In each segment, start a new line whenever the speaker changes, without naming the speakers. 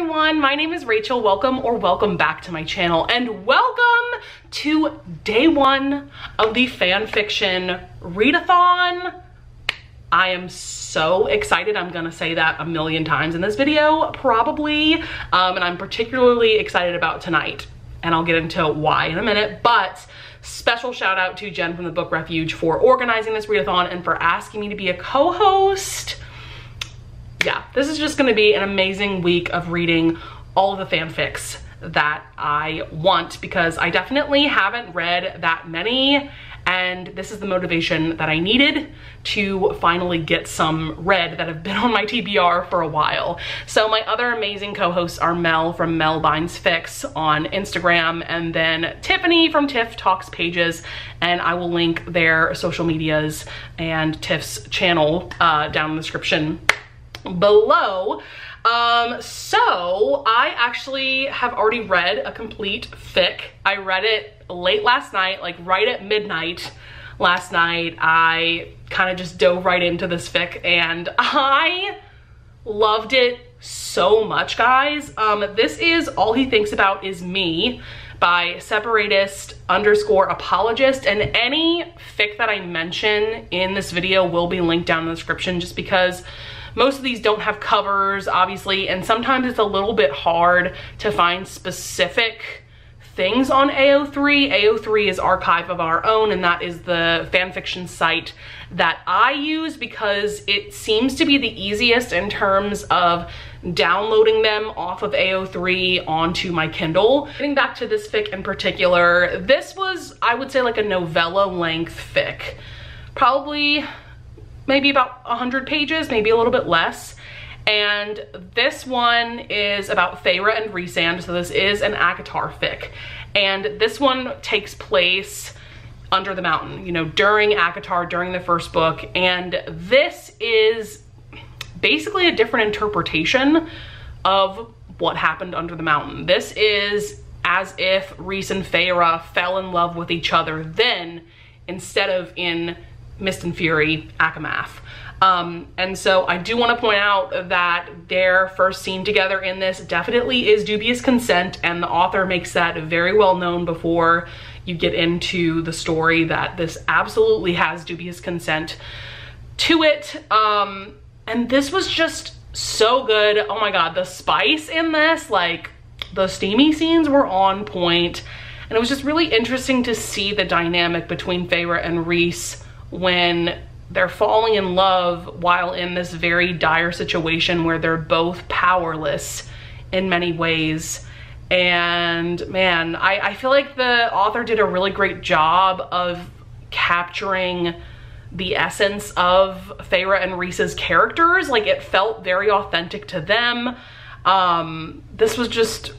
everyone, my name is Rachel. Welcome back to my channel, and welcome to day one of the fan fiction readathon. I am so excited. I'm gonna say that a million times in this video, probably, and I'm particularly excited about tonight, and I'll get into why in a minute. But special shout out to Jen from the Book Refuge for organizing this readathon and for asking me to be a co-host. Yeah, this is just gonna be an amazing week of reading all of the fanfics that I want, because I definitely haven't read that many, and this is the motivation that I needed to finally get some read that have been on my TBR for a while. So my other amazing co-hosts are Mel from Mel Binds Fics on Instagram, and then Tiffany from Tiff Talks Pages, and I will link their social medias and Tiff's channel down in the description below. So I actually have already read a complete fic. I read it late last night, like right at midnight last night. I kind of just dove right into this fic and I loved it so much, guys. This is All He Thinks About Is Me by separatist_apologist, and any fic that I mention in this video will be linked down in the description, just because most of these don't have covers, obviously, and sometimes it's a little bit hard to find specific things on AO3. AO3 is Archive of Our Own, and that is the fanfiction site that I use because it seems to be the easiest in terms of downloading them off of AO3 onto my Kindle. Getting back to this fic in particular, this was, I would say, like a novella length fic. Probably maybe about 100 pages, maybe a little bit less. And this one is about Feyre and Rhysand, so this is an ACOTAR fic. And this one takes place under the mountain, you know, during ACOTAR, during the first book. And this is basically a different interpretation of what happened under the mountain. This is as if Rhys and Feyre fell in love with each other then, instead of in Mist and Fury, Akamath. And so I do want to point out that their first scene together in this definitely is dubious consent, and the author makes that very well known before you get into the story, that this absolutely has dubious consent to it. And this was just so good. Oh my god, the spice in this, like the steamy scenes were on point, and it was just really interesting to see the dynamic between Feyre and Rhys when they're falling in love while in this very dire situation where they're both powerless in many ways. And man, I feel like the author did a really great job of capturing the essence of Feyre and Rhys's characters. Like, it felt very authentic to them. This was just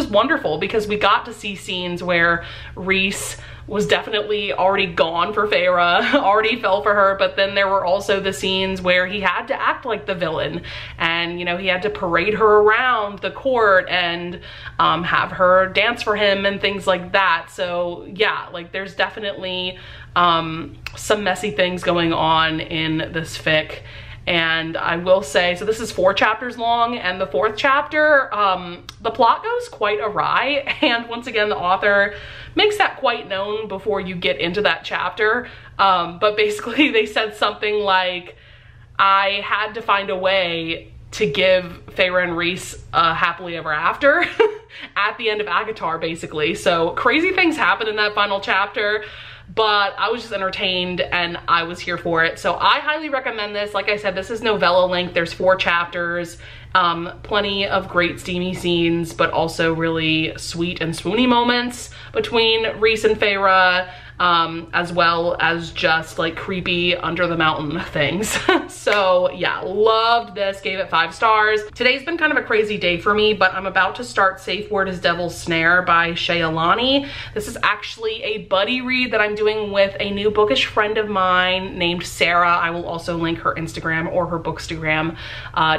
wonderful, because we got to see scenes where Rhys was definitely already gone for Feyre, already fell for her, but then there were also the scenes where he had to act like the villain, and you know, he had to parade her around the court and have her dance for him and things like that. So yeah, like there's definitely some messy things going on in this fic. And I will say, so this is 4 chapters long, and the 4th chapter, the plot goes quite awry, and once again, the author makes that quite known before you get into that chapter. But basically they said something like, I had to find a way to give Feyre and Rhys a happily ever after at the end of ACOTAR, basically. So crazy things happen in that final chapter, but I was just entertained and I was here for it. So I highly recommend this. Like I said, this is novella length. There's 4 chapters, plenty of great steamy scenes, but also really sweet and swoony moments between Rhys and Feyre, as well as just like creepy under the mountain things. So yeah, loved this, gave it 5 stars. Today's been kind of a crazy day for me, but I'm about to start Safe Word is Devil's Snare by Shaylani. This is actually a buddy read that I'm doing with a new bookish friend of mine named Sarah. I will also link her Instagram or her Bookstagram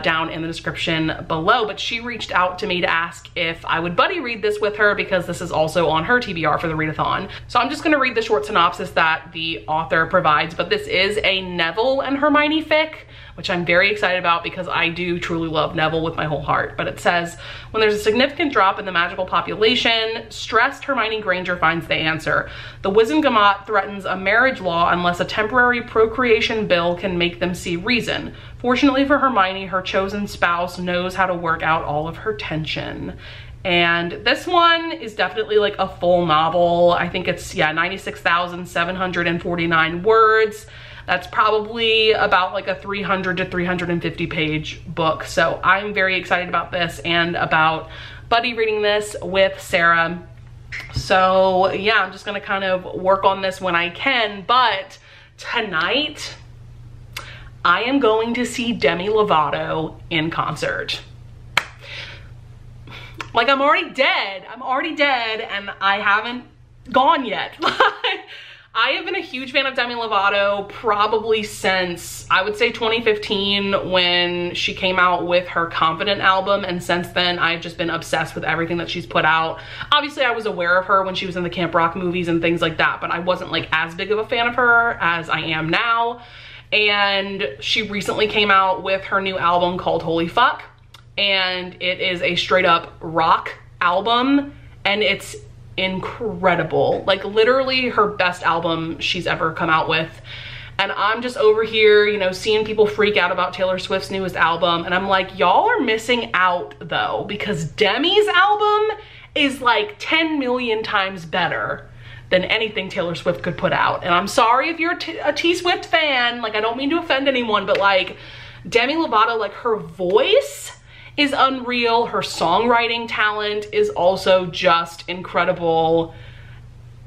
down in the description below, but she reached out to me to ask if I would buddy read this with her, because this is also on her TBR for the readathon. So I'm just gonna read the short synopsis that the author provides, but this is a Neville and Hermione fic, which I'm very excited about because I do truly love Neville with my whole heart. But it says, when there's a significant drop in the magical population, stressed Hermione Granger finds the answer. The Wizengamot threatens a marriage law unless a temporary procreation bill can make them see reason. Fortunately for Hermione, her chosen spouse knows how to work out all of her tension. And this one is definitely like a full novel. I think it's, yeah, 96,749 words. That's probably about like a 300 to 350 page book. So I'm very excited about this and about buddy reading this with Sarah. So yeah, I'm just gonna kind of work on this when I can. But tonight, I am going to see Demi Lovato in concert. Like, I'm already dead and I haven't gone yet. I have been a huge fan of Demi Lovato probably since, I would say 2015, when she came out with her Confident album, and since then I've just been obsessed with everything that she's put out. Obviously I was aware of her when she was in the Camp Rock movies and things like that, but I wasn't like as big of a fan of her as I am now. And she recently came out with her new album called Holy Fuck. And it is a straight up rock album and it's incredible. Like literally her best album she's ever come out with. And I'm just over here, you know, seeing people freak out about Taylor Swift's newest album. And I'm like, y'all are missing out though, because Demi's album is like 10 million times better than anything Taylor Swift could put out. And I'm sorry if you're a T Swift fan, like I don't mean to offend anyone, but like Demi Lovato, like her voice is unreal. Her songwriting talent is also just incredible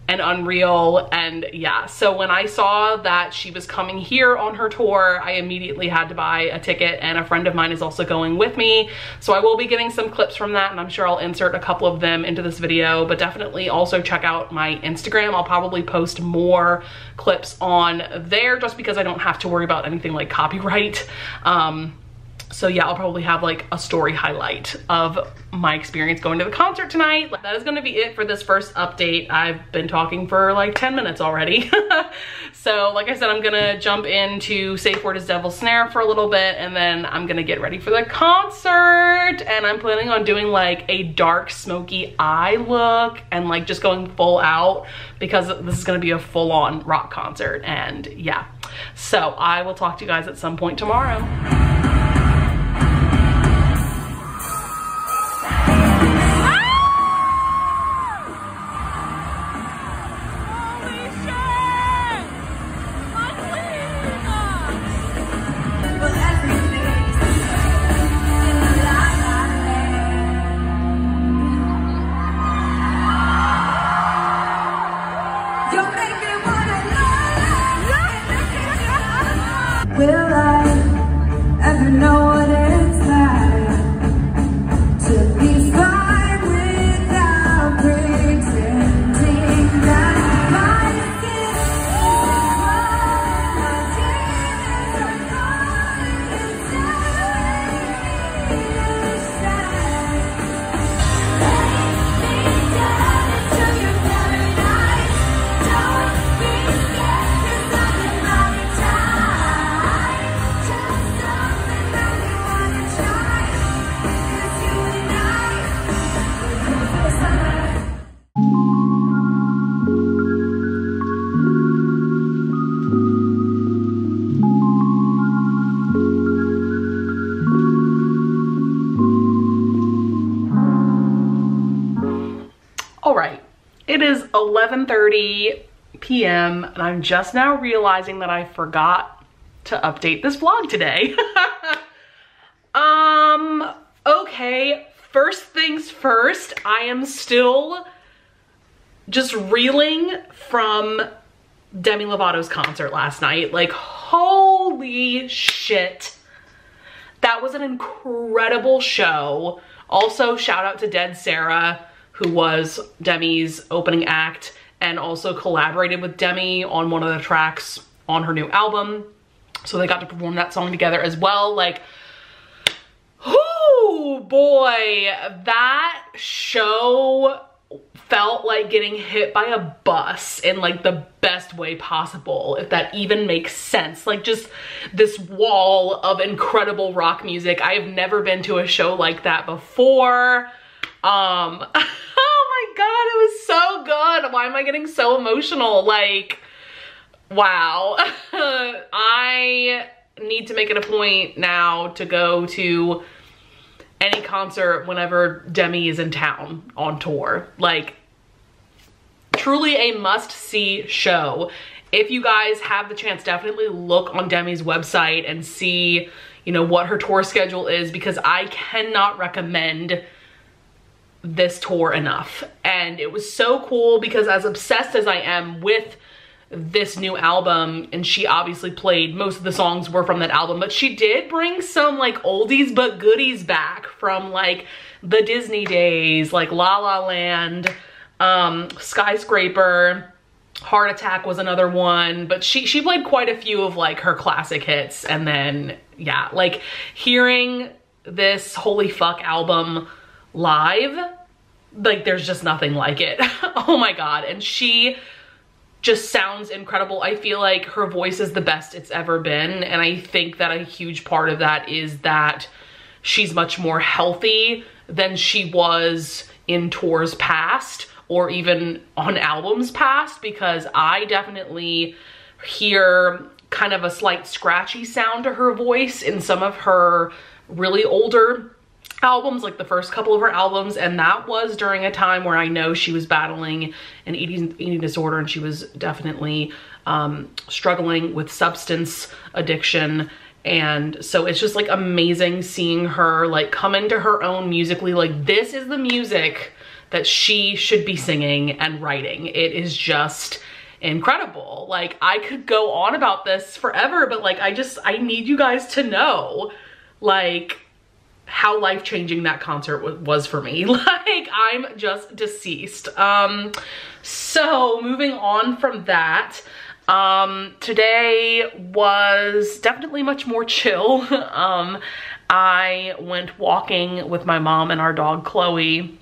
and unreal. And yeah, so when I saw that she was coming here on her tour, I immediately had to buy a ticket, and a friend of mine is also going with me. So I will be getting some clips from that, and I'm sure I'll insert a couple of them into this video, but definitely also check out my Instagram. I'll probably post more clips on there just because I don't have to worry about anything like copyright. So yeah, I'll probably have like a story highlight of my experience going to the concert tonight. That is gonna be it for this first update. I've been talking for like 10 minutes already. So like I said, I'm gonna jump into Safe Word is Devil's Snare for a little bit, and then I'm gonna get ready for the concert. And I'm planning on doing like a dark smoky eye look and like just going full out, because this is gonna be a full-on rock concert. And yeah, so I will talk to you guys at some point tomorrow.
Will I ever know what it's like to be fine without pretending that my skin is my demons are gone inside me shine. Take me down into your paradise. Don't be scared, 'cause I'm in my time.
All right, it is 11:30 p.m. and I'm just now realizing that I forgot to update this vlog today. Okay, first things first, I am still just reeling from Demi Lovato's concert last night. Like, holy shit. That was an incredible show. Also, shout out to Dead Sarah, who was Demi's opening act and also collaborated with Demi on one of the tracks on her new album. So they got to perform that song together as well. Like, oh boy, that show felt like getting hit by a bus in like the best way possible, if that even makes sense. Like just this wall of incredible rock music. I have never been to a show like that before. Oh my God, it was so good. Why am I getting so emotional? Like, wow. I need to make it a point now to go to any concert whenever Demi is in town on tour. Like, truly a must-see show. If you guys have the chance, definitely look on Demi's website and see, you know, what her tour schedule is, because I cannot recommend this tour enough. And it was so cool because as obsessed as I am with this new album, and she obviously played, most of the songs were from that album, but she did bring some like oldies but goodies back from like the Disney days, like La La Land, Skyscraper, Heart Attack was another one, but she played quite a few of like her classic hits. And then yeah, like hearing this Holy Fuck album live, like there's just nothing like it. Oh my God. And she just sounds incredible. I feel like her voice is the best it's ever been. And I think that a huge part of that is that she's much more healthy than she was in tours past, or even on albums past, because I definitely hear kind of a slight scratchy sound to her voice in some of her really older albums, like the first couple of her albums. And that was during a time where I know she was battling an eating disorder, and she was definitely struggling with substance addiction. And so it's just like amazing seeing her like come into her own musically. Like this is the music that she should be singing and writing. It is just incredible. Like I could go on about this forever, but like I need you guys to know like how life-changing that concert was for me. Like I'm just deceased. So moving on from that, today was definitely much more chill. I went walking with my mom and our dog Chloe,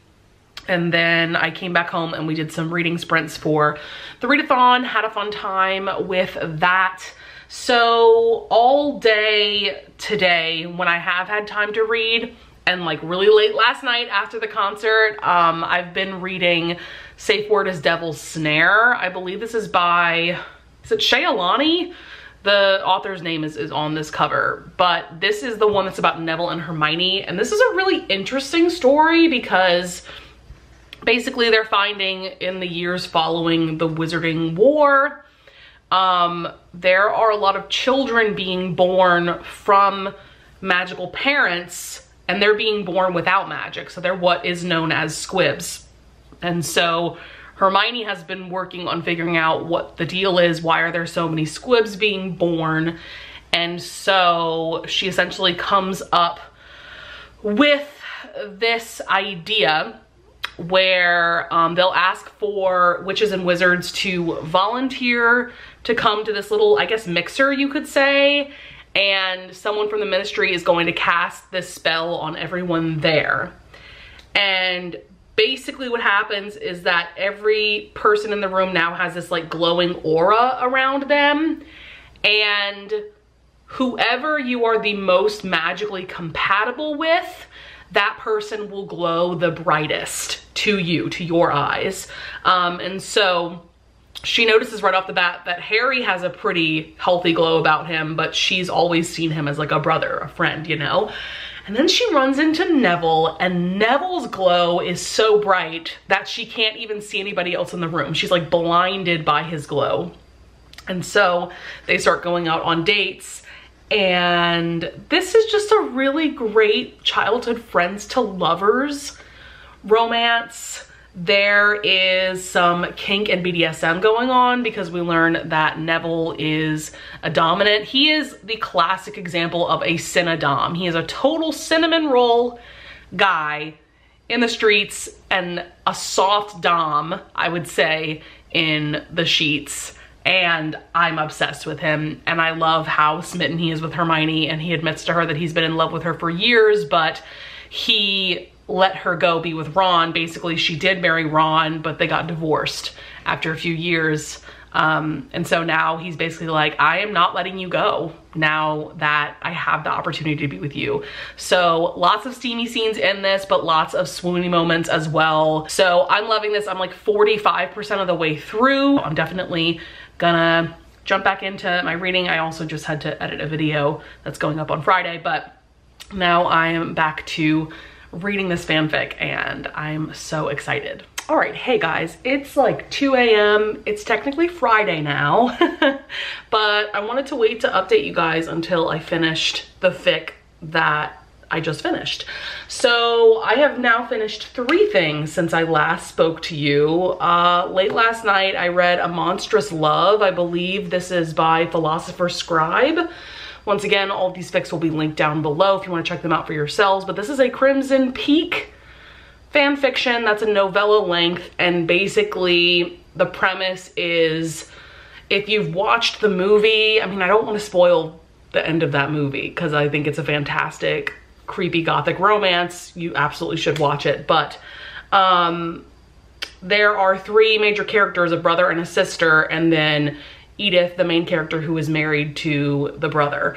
and then I came back home and we did some reading sprints for the readathon, had a fun time with that. So all day today, when I have had time to read, and like really late last night after the concert, I've been reading Safe Word is Devil's Snare. I believe this is by, is it Shea Alani? The author's name is on this cover, but this is the one that's about Neville and Hermione. And this is a really interesting story because basically they're finding in the years following the Wizarding War, there are a lot of children being born from magical parents, and they're being born without magic. So they're what is known as squibs. And so Hermione has been working on figuring out what the deal is. Why are there so many squibs being born? And so she essentially comes up with this idea where they'll ask for witches and wizards to volunteer to come to this little, I guess, mixer, you could say, and someone from the ministry is going to cast this spell on everyone there. And basically what happens is that every person in the room now has this like glowing aura around them, and whoever you are the most magically compatible with, that person will glow the brightest to you, to your eyes. And so she notices right off the bat that Harry has a pretty healthy glow about him, but she's always seen him as like a brother, a friend, you know? And then she runs into Neville, and Neville's glow is so bright that she can't even see anybody else in the room. She's like blinded by his glow. And so they start going out on dates. And this is just a really great childhood friends to lovers romance. There is some kink and BDSM going on because we learn that Neville is a dominant. He is the classic example of a cinadom. He is a total cinnamon roll guy in the streets and a soft dom, I would say, in the sheets. And I'm obsessed with him, and I love how smitten he is with Hermione, and he admits to her that he's been in love with her for years, but he let her go be with Ron. Basically, she did marry Ron, but they got divorced after a few years. And so now he's basically like, I am not letting you go now that I have the opportunity to be with you. So lots of steamy scenes in this, but lots of swoony moments as well. So I'm loving this. I'm like 45% of the way through. I'm definitely gonna jump back into my reading. I also just had to edit a video that's going up on Friday, but now I am back to reading this fanfic and I'm so excited. All right, hey guys, it's like 2 a.m. It's technically Friday now, but I wanted to wait to update you guys until I finished the fic that I just finished. So I have now finished 3 things since I last spoke to you. Late last night, I read A Monstrous Love. I believe this is by Philosopher Scribe. Once again, all of these fics will be linked down below if you want to check them out for yourselves, but this is a Crimson Peak fan fiction that's a novella length, and basically the premise is, if you've watched the movie, I mean, I don't want to spoil the end of that movie because I think it's a fantastic, creepy gothic romance. You absolutely should watch it, but there are 3 major characters, a brother and a sister, and then Edith, the main character, who is married to the brother.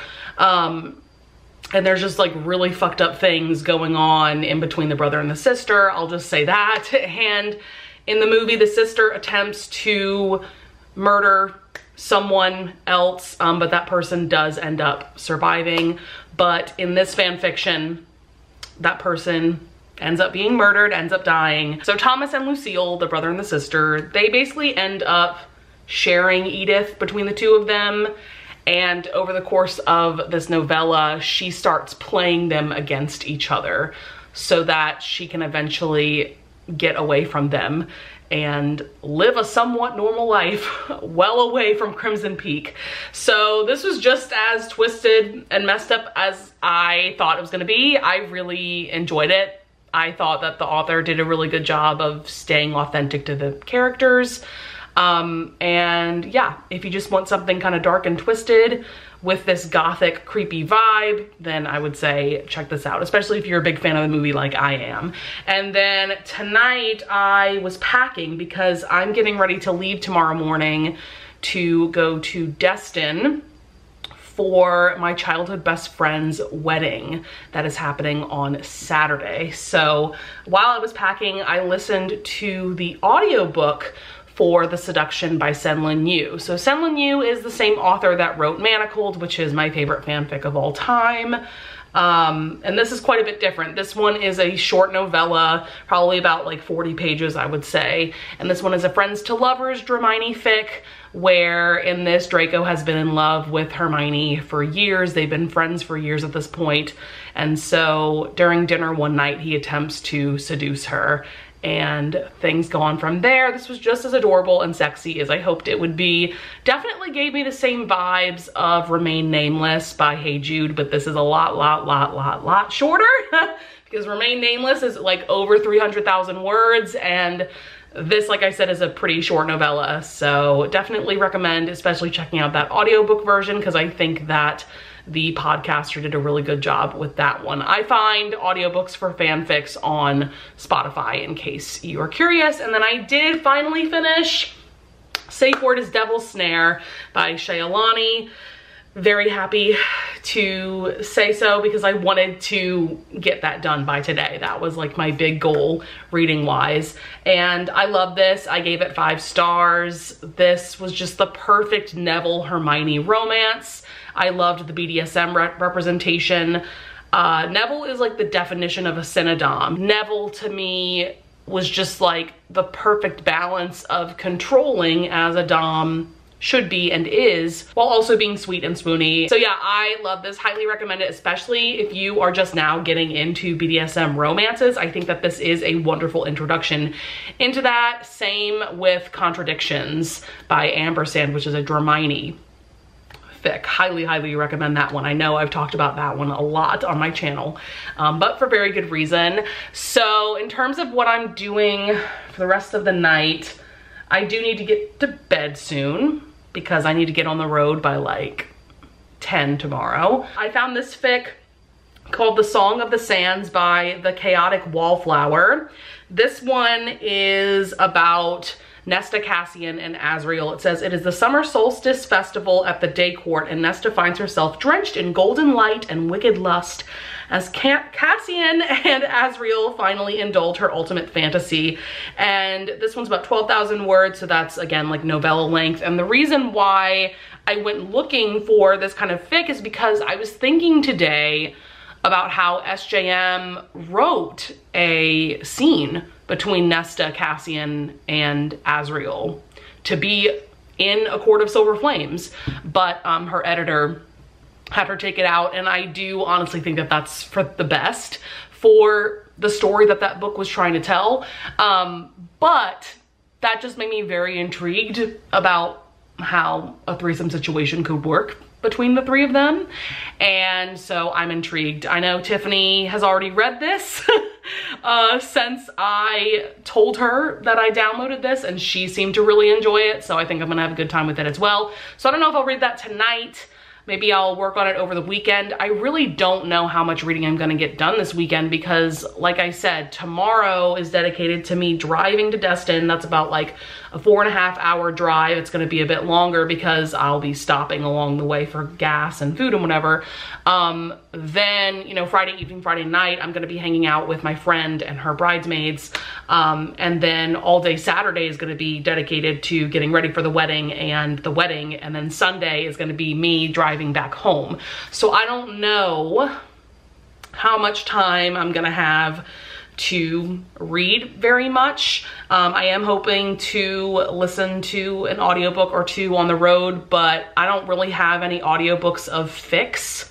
And there's just like really fucked up things going on in between the brother and the sister. I'll just say that. And in the movie, the sister attempts to murder someone else, but that person does end up surviving. But in this fan fiction, that person ends up being murdered, ends up dying. So Thomas and Lucille, the brother and the sister, they basically end up sharing Edith between the 2 of them. And over the course of this novella, she starts playing them against each other so that she can eventually get away from them and live a somewhat normal life well away from Crimson Peak. So this was just as twisted and messed up as I thought it was gonna be. I really enjoyed it. I thought that the author did a really good job of staying authentic to the characters. And yeah, if you just want something kind of dark and twisted with this gothic, creepy vibe, then I would say check this out, especially if you're a big fan of the movie like I am. And then tonight I was packing because I'm getting ready to leave tomorrow morning to go to Destin for my childhood best friend's wedding that is happening on Saturday. So while I was packing, I listened to the audiobook for The Seduction by Senlin Yu. So Senlin Yu is the same author that wrote Manacled, which is my favorite fanfic of all time. And this is quite a bit different. This one is a short novella, probably about like 40 pages, I would say. And this one is a friends to lovers Dramini fic, where in this Draco has been in love with Hermione for years. They've been friends for years at this point. And so during dinner one night, he attempts to seduce her, and things go on from there. This was just as adorable and sexy as I hoped it would be. Definitely gave me the same vibes of Remain Nameless by Hey Jude, but this is a lot shorter because Remain Nameless is like over 300,000 words, and this, like I said, is a pretty short novella. So definitely recommend, especially checking out that audiobook version, because I think that the podcaster did a really good job with that one. I find audiobooks for fanfics on Spotify in case you are curious. And then I did finally finish Safe Word is Devil's Snare by Shailani. Very happy to say so because I wanted to get that done by today. That was like my big goal reading wise. And I love this. I gave it 5 stars. This was just the perfect Neville Hermione romance. I loved the BDSM representation. Neville is like the definition of a synodom. Neville to me was just like the perfect balance of controlling as a dom should be and is, while also being sweet and swoony. So yeah, I love this, highly recommend it, especially if you are just now getting into BDSM romances. I think that this is a wonderful introduction into that. Same with Contradictions by Ampersand, which is a Dramini fic. Highly recommend that one. I know I've talked about that one a lot on my channel, but for very good reason. So in terms of what I'm doing for the rest of the night, I do need to get to bed soon because I need to get on the road by like 10 tomorrow. I found this fic called The Song of the Sands by the Chaotic Wallflower. This one is about Nesta, Cassian, and Azriel. It says, it is the summer solstice festival at the day court, and Nesta finds herself drenched in golden light and wicked lust as Cassian and Azriel finally indulge her ultimate fantasy. And this one's about 12,000 words, so that's, again, like novella length. And the reason why I went looking for this kind of fic is because I was thinking today about how SJM wrote a scene between Nesta, Cassian, and Azriel to be in A Court of Silver Flames, but her editor had her take it out, and I do honestly think that that's for the best for the story that that book was trying to tell. But that just made me very intrigued about how a threesome situation could work between the three of them, and so I'm intrigued. I know Tiffany has already read this since I told her that I downloaded this, and she seemed to really enjoy it, so I think I'm gonna have a good time with it as well. So I don't know if I'll read that tonight. Maybe I'll work on it over the weekend. I really don't know how much reading I'm gonna get done this weekend because, like I said, tomorrow is dedicated to me driving to Destin. That's about like a 4.5 hour drive. It's gonna be a bit longer because I'll be stopping along the way for gas and food and whatever. Then, you know, Friday evening, Friday night, I'm gonna be hanging out with my friend and her bridesmaids. And then all day Saturday is gonna be dedicated to getting ready for the wedding. And then Sunday is gonna be me driving back home. So I don't know how much time I'm gonna have to read very much. I am hoping to listen to an audiobook or two on the road, but I don't really have any audiobooks of Fics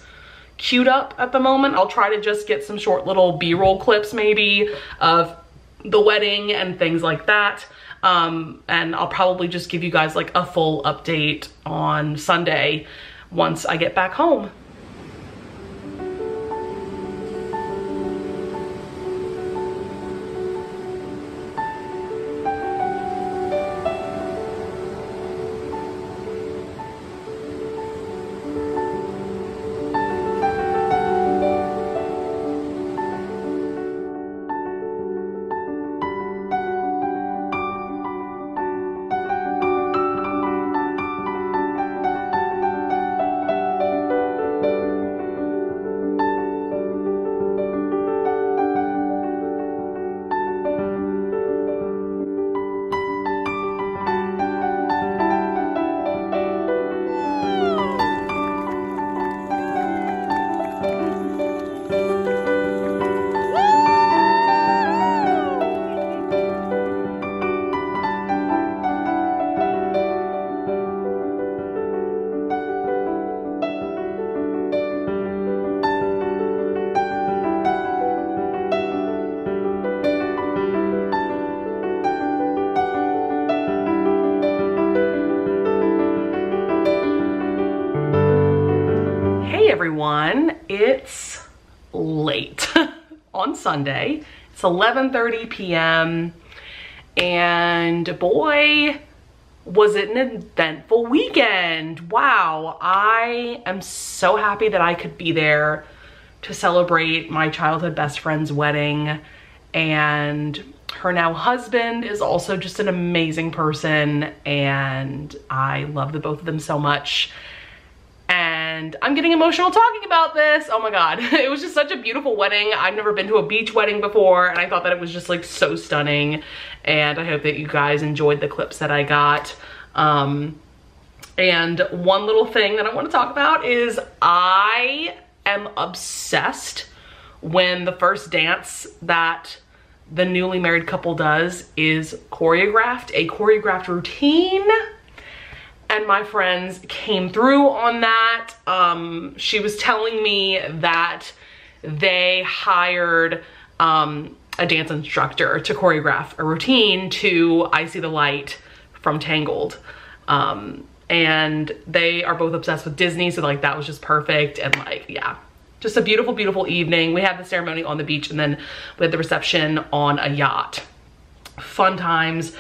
queued up at the moment. I'll try to just get some short little B-roll clips maybe of the wedding and things like that. And I'll probably just give you guys like a full update on Sunday once I get back home. Everyone, it's late on Sunday. It's 11:30 p.m. and boy, was it an eventful weekend. Wow, I am so happy that I could be there to celebrate my childhood best friend's wedding, and her now husband is also just an amazing person, and I love the both of them so much. And I'm getting emotional talking about this. Oh my God, it was just such a beautiful wedding. I've never been to a beach wedding before, and I thought that it was just like so stunning. And I hope that you guys enjoyed the clips that I got. And one little thing that I want to talk about is I am obsessed when the first dance that the newly married couple does is choreographed, a choreographed routine. And my friends came through on that. She was telling me that they hired a dance instructor to choreograph a routine to I See the Light from Tangled. And they are both obsessed with Disney, so like that was just perfect. And like, yeah, just a beautiful, beautiful evening. We had the ceremony on the beach, and then we had the reception on a yacht. Fun times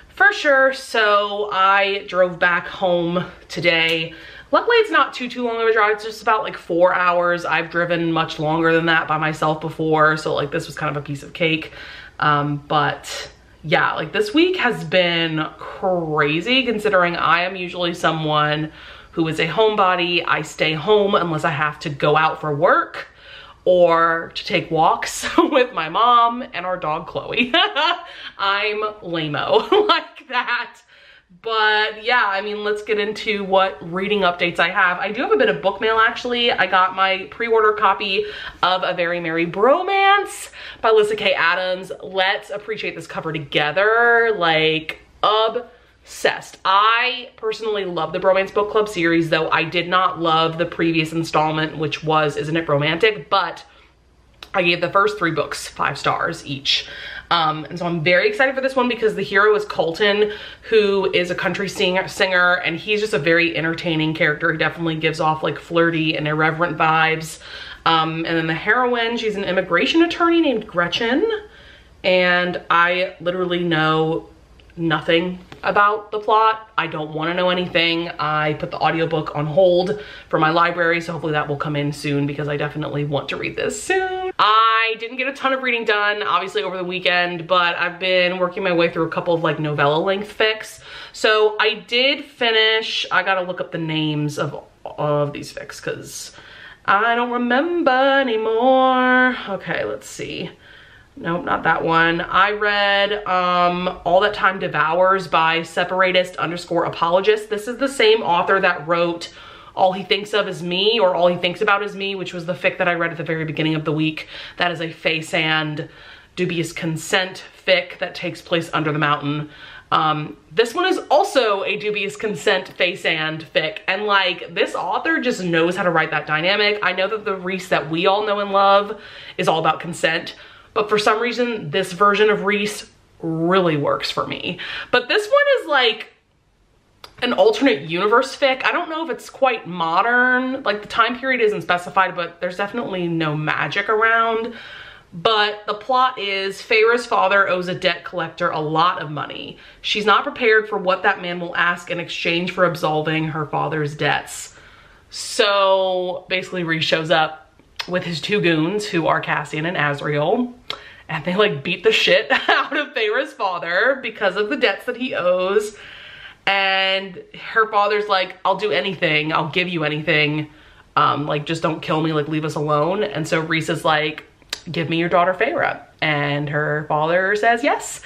for sure. So I drove back home today Luckily, it's not too long of a drive. It's just about like 4 hours. I've driven much longer than that by myself before. So like this was kind of a piece of cake. But yeah, like this week has been crazy considering I am usually someone who is a homebody. I stay home unless I have to go out for work or to take walks with my mom and our dog Chloe. I'm lame-o like that. But yeah, I mean, let's get into what reading updates I have. I do have a bit of book mail actually. I got my pre-order copy of A Very Merry Bromance by Alyssa K. Adams. Let's appreciate this cover together. Like, obsessed. I personally love the Bromance Book Club series, though I did not love the previous installment, which was Isn't It Romantic? But I gave the first 3 books 5 stars each. And so I'm very excited for this one because the hero is Colton, who is a country singer, and he's just a very entertaining character. He definitely gives off like flirty and irreverent vibes. And then the heroine, she's an immigration attorney named Gretchen, and I literally know nothing about the plot. I don't want to know anything. I put the audiobook on hold for my library, so hopefully that will come in soon because I definitely want to read this soon. I didn't get a ton of reading done, obviously, over the weekend, but I've been working my way through a couple of like novella length fics. So I did finish, I gotta look up the names of these fics because I don't remember anymore. Okay, let's see. Nope, not that one. I read All That Time Devours by Separatist_Apologist. This is the same author that wrote All He Thinks Of Is Me, or All He Thinks About Is Me, which was the fic that I read at the very beginning of the week. That is a face and dubious consent fic that takes place under the mountain. This one is also a dubious consent face and fic, and like this author just knows how to write that dynamic. I know that the Reese that we all know and love is all about consent, but for some reason, this version of Reese really works for me. But this one is like an alternate universe fic. I don't know if it's quite modern. Like the time period isn't specified, but there's definitely no magic around. But the plot is Feyre's father owes a debt collector a lot of money. She's not prepared for what that man will ask in exchange for absolving her father's debts. So basically Reese shows up with his 2 goons, who are Cassian and Azriel, and they like beat the shit out of Feyre's father because of the debts that he owes. And her father's like, I'll do anything, I'll give you anything, like just don't kill me, like leave us alone. And so Reese is like, give me your daughter Feyre. And her father says yes.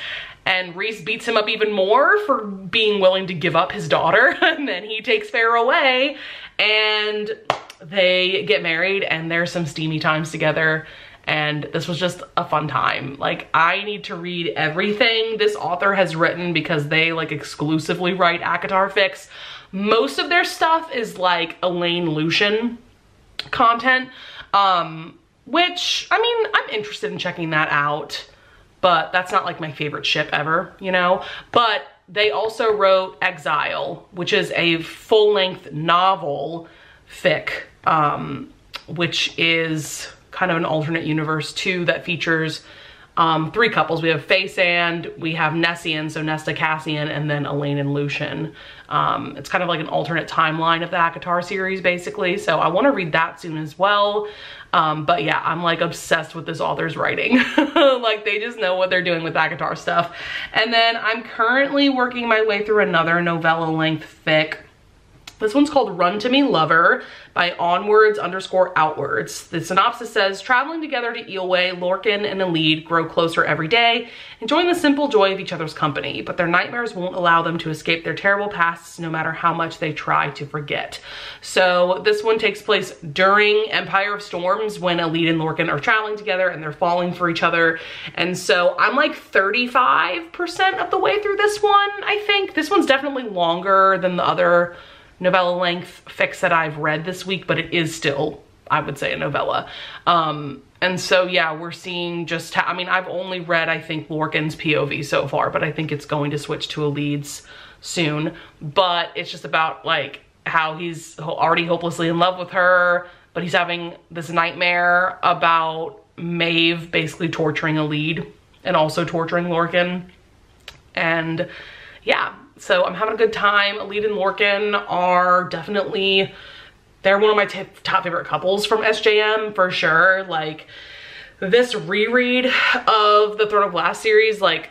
And Reese beats him up even more for being willing to give up his daughter. And then he takes Feyre away and they get married, and there's some steamy times together. And this was just a fun time. Like, I need to read everything this author has written because they like exclusively write ACOTAR fics. Most of their stuff is like Elaine Lucian content, which, I mean, I'm interested in checking that out, but that's not like my favorite ship ever, you know? But they also wrote Exile, which is a full-length novel fic, which is kind of an alternate universe too that features 3 couples. We have Face and we have Nessian, so Nesta Cassian, and then Elaine and Lucian. It's kind of like an alternate timeline of the ACOTAR series basically, so I want to read that soon as well. But yeah, I'm like obsessed with this author's writing. Like they just know what they're doing with ACOTAR stuff. And then I'm currently working my way through another novella length fic. This one's called Run to Me Lover by Onwards_Outwards. The synopsis says, traveling together to Eelway, Lorcan and Elide grow closer every day, enjoying the simple joy of each other's company, but their nightmares won't allow them to escape their terrible pasts no matter how much they try to forget. So this one takes place during Empire of Storms when Elide and Lorcan are traveling together and they're falling for each other. And so I'm like 35% of the way through this one, I think. This one's definitely longer than the other novella length fics that I've read this week, but it is still, I would say, a novella. And so yeah, we're seeing just how, I mean, I've only read, I think, Lorcan's POV so far, but I think it's going to switch to Elide's soon. But it's just about like how he's already hopelessly in love with her, but he's having this nightmare about Maeve basically torturing Elide and also torturing Lorcan. And yeah, So I'm having a good time. Alid and Lorcan are definitely, they're one of my top favorite couples from SJM for sure. Like, this reread of the Throne of Glass series, like,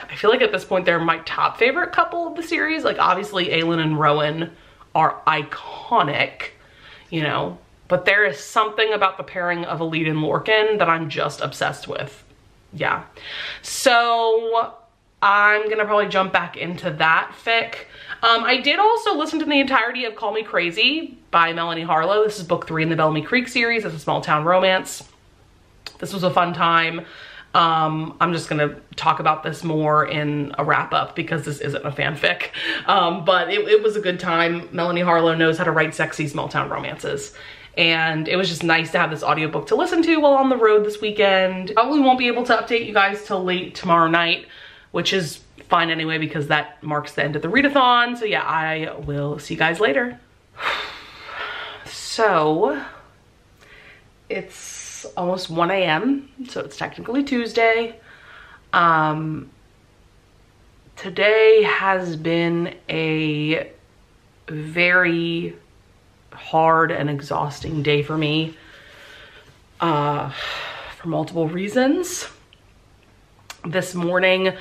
I feel like at this point they're my top favorite couple of the series. Like, obviously Aelin and Rowan are iconic, you know, but there is something about the pairing of Alid and Lorcan that I'm just obsessed with. Yeah. So I'm gonna probably jump back into that fic. I did also listen to the entirety of Call Me Crazy by Melanie Harlow. This is book 3 in the Bellamy Creek series. It's a small town romance. This was a fun time. I'm just gonna talk about this more in a wrap up because this isn't a fanfic. But it was a good time. Melanie Harlow knows how to write sexy small town romances. And it was just nice to have this audiobook to listen to while on the road this weekend. Probably won't be able to update you guys till late tomorrow night, which is fine anyway because that marks the end of the readathon. So yeah, I will see you guys later. So it's almost 1 a.m. so it's technically Tuesday. Today has been a very hard and exhausting day for me for multiple reasons. This morning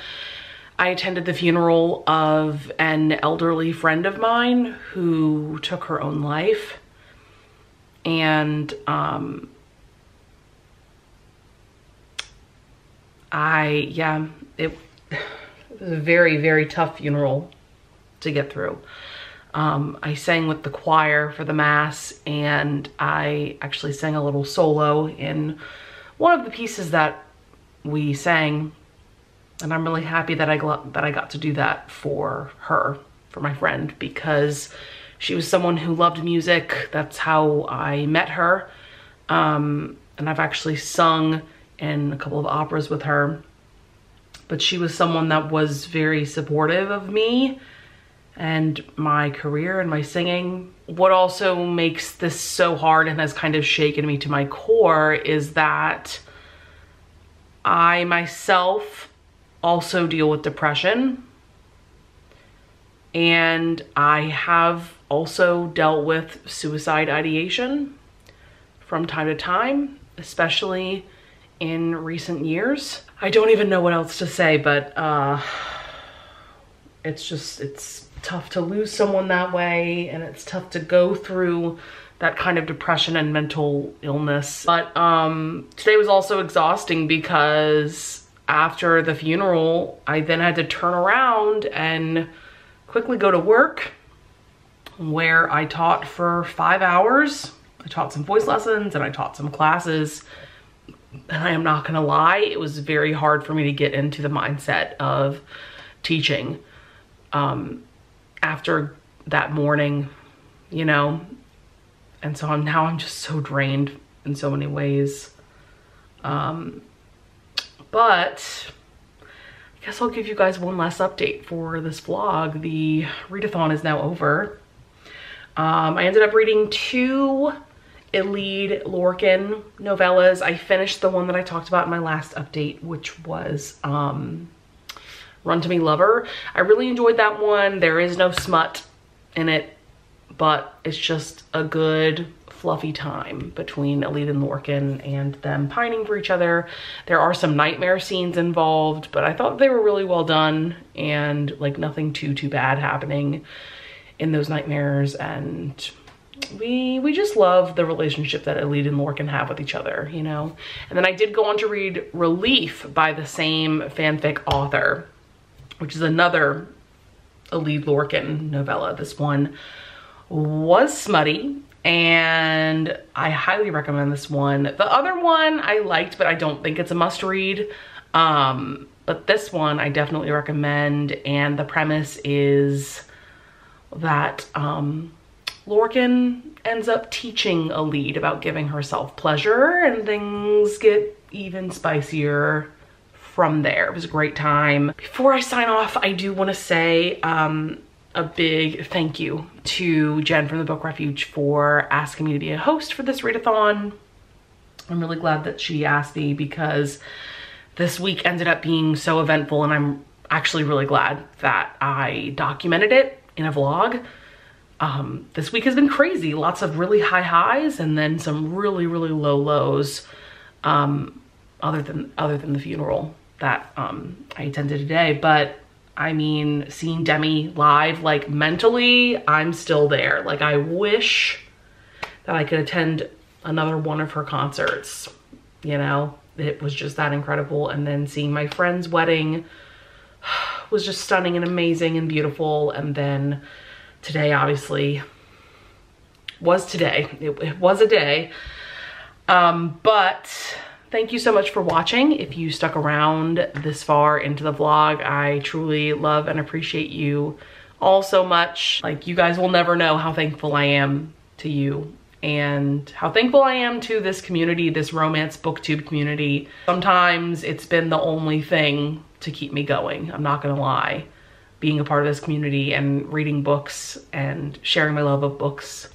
I attended the funeral of an elderly friend of mine who took her own life, and it was a very, very tough funeral to get through. I sang with the choir for the mass, and I actually sang a little solo in one of the pieces that we sang, and I'm really happy that I got to do that for her, for my friend, because she was someone who loved music. That's how I met her, and I've actually sung in a couple of operas with her, but she was someone that was very supportive of me and my career and my singing. What also makes this so hard and has kind of shaken me to my core is that I myself also deal with depression, and I have also dealt with suicide ideation from time to time, especially in recent years. I don't even know what else to say, but it's tough to lose someone that way, and it's tough to go through that kind of depression and mental illness. But today was also exhausting because after the funeral, I then had to turn around and quickly go to work, where I taught for 5 hours. I taught some voice lessons and I taught some classes. And I am not gonna lie, it was very hard for me to get into the mindset of teaching after that morning, you know? And so now I'm just so drained in so many ways. But I guess I'll give you guys one last update for this vlog. The readathon is now over. I ended up reading 2 Alid Lorcan novellas. I finished the one that I talked about in my last update, which was Run to Me Lover. I really enjoyed that one. There is no smut in it, but it's just a good fluffy time between Alid and Lorcan and them pining for each other. There are some nightmare scenes involved, but I thought they were really well done, and like nothing too bad happening in those nightmares. And we just love the relationship that Alid and Lorcan have with each other, you know? And then I did go on to read Relief by the same fanfic author, which is another Alid Lorcan novella. This one was smutty, and I highly recommend this one. The other one I liked, but I don't think it's a must read. But this one I definitely recommend, and the premise is that Lorcan ends up teaching Alid about giving herself pleasure, and things get even spicier from there. It was a great time. Before I sign off, I do want to say a big thank you to Jen from the Book Refuge for asking me to be a host for this readathon. I'm really glad that she asked me, because this week ended up being so eventful, and actually really glad that I documented it in a vlog. This week has been crazy. Lots of really high highs and then some really, really low lows, other than the funeral that I attended today. But I mean, seeing Demi live, like mentally, I'm still there. Like I wish that I could attend another one of her concerts, you know? It was just that incredible. And then seeing my friend's wedding was just stunning and amazing and beautiful. And then today obviously was today. It was a day. But thank you so much for watching. If you stuck around this far into the vlog, I truly love and appreciate you all so much. Like, you guys will never know how thankful I am to you and how thankful I am to this community, this romance booktube community. Sometimes it's been the only thing to keep me going. I'm not gonna lie. Being a part of this community and reading books and sharing my love of books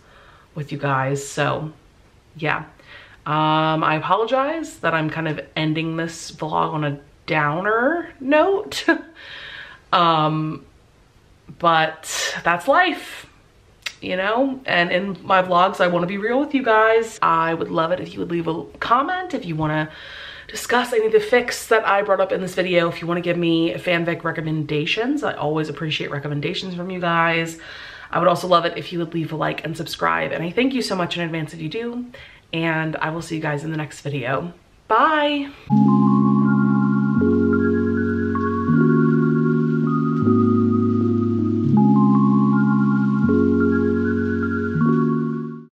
with you guys. So yeah, I apologize that I'm kind of ending this vlog on a downer note. But that's life, you know? And in my vlogs, I want to be real with you guys. I would love it if you would leave a comment if you want to discuss any of the fics that I brought up in this video. If you want to give me fanfic recommendations, I always appreciate recommendations from you guys. I would also love it if you would leave a like and subscribe. And I thank you so much in advance if you do. And I will see you guys in the next video. Bye.